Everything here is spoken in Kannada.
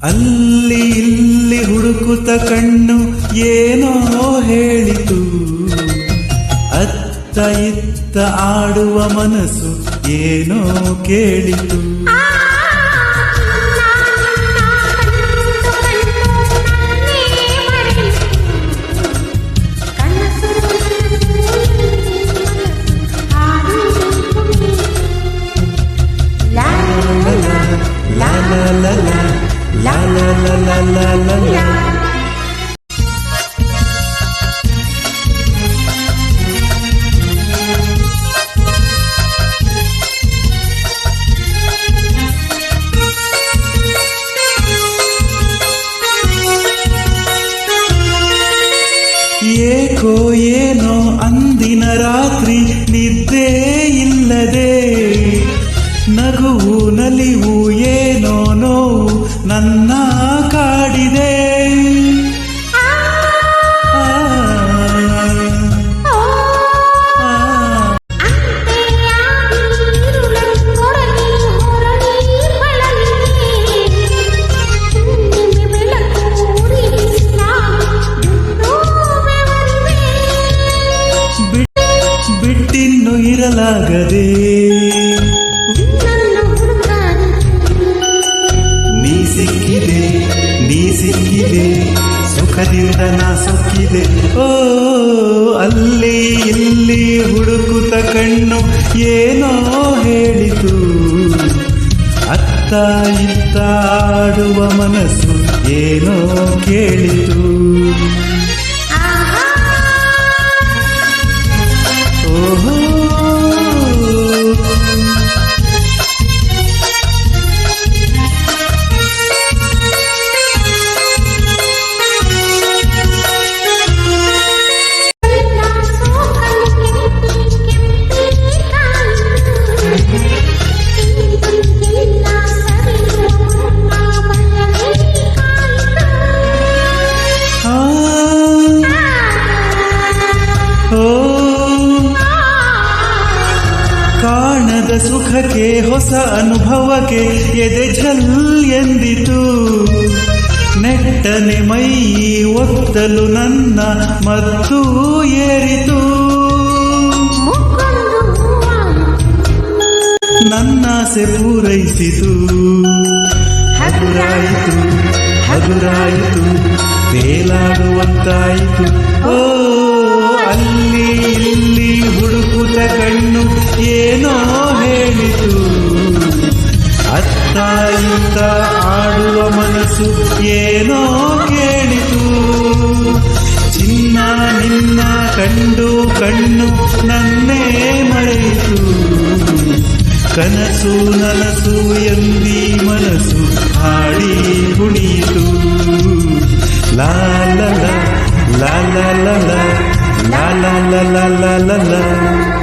ಅಲ್ಲಿ ಇಲ್ಲಿ ಹುಡುಕುತ್ತ ಕಣ್ಣು ಏನೋ ಹೇಳಿತು, ಅತ್ತ ಇತ್ತ ಆಡುವ ಮನಸ್ಸು ಏನೋ ಕೇಳಿತು. La la la la la la la. ಏಕೋ ಏನೋ ಅಂದಿನ ರಾತ್ರಿ ನಿದ್ದೆ ಇಲ್ಲದೆ, ನಗುವು ನಲಿವು ಏನೋ ನೋವು ನನ್ನ ಕಾಡಿದೆ. ಬಿಟ್ಟಿನ್ನು ಇರಲಾಗದೆ ನೀ ಸಿಕ್ಕಿದೆ ಸುಖದಿಂದ ನಾ ಸುಕ್ಕಿದೆ. ಓ ಅಲ್ಲಿ ಇಲ್ಲಿ ಹುಡುಕುತ್ತ ಕಣ್ಣು ಏನೋ ಹೇಳಿತು, ಅತ್ತ ಇತ್ತ ಆಡುವ ಮನಸ್ಸು ಏನೋ ಕೇಳಿತು. ಓಹೋ ಕಾಣದ ಸುಖಕ್ಕೆ ಹೊಸ ಅನುಭವಕ್ಕೆ ಎದೆ ಝಲ್ ಎಂದಿತು, ನೆಟ್ಟನೆ ಮೈ ಒತ್ತಲು ನನ್ನ ಮತ್ತು ಏರಿತು. ನನ್ನಾಸೆ ಪೂರೈಸಿತು, ಹಗುರಾಯಿತು ಹಗುರಾಯಿತು ತೇಲಾಡುವಂತಾಯಿತು. ಓ ಅಲ್ಲಿ ಇಲ್ಲಿ ಹುಡುಕುತ್ತ ಕಣ್ಣು ಏನೋ ಹೇಳಿತು, ಅತ್ತ ಇತ್ತ ಆಡುವ ಮನಸ್ಸು ಏನೋ ಕೇಳಿತು. ಚಿನ್ನ ನಿನ್ನ ಕಂಡು ಕಣ್ಣು ನನ್ನೇ ಮರೆಯಿತು, ಕನಸು ನನಸು ಎಂದಿ ಮನಸ್ಸು ಹಾಡಿ ಕುಣಿಯಿತು. ಲಾ ಲ ಲ ಲ ಲ ಲ ಲ ಲ ಲ ಲ ಲ ಲ ಲ.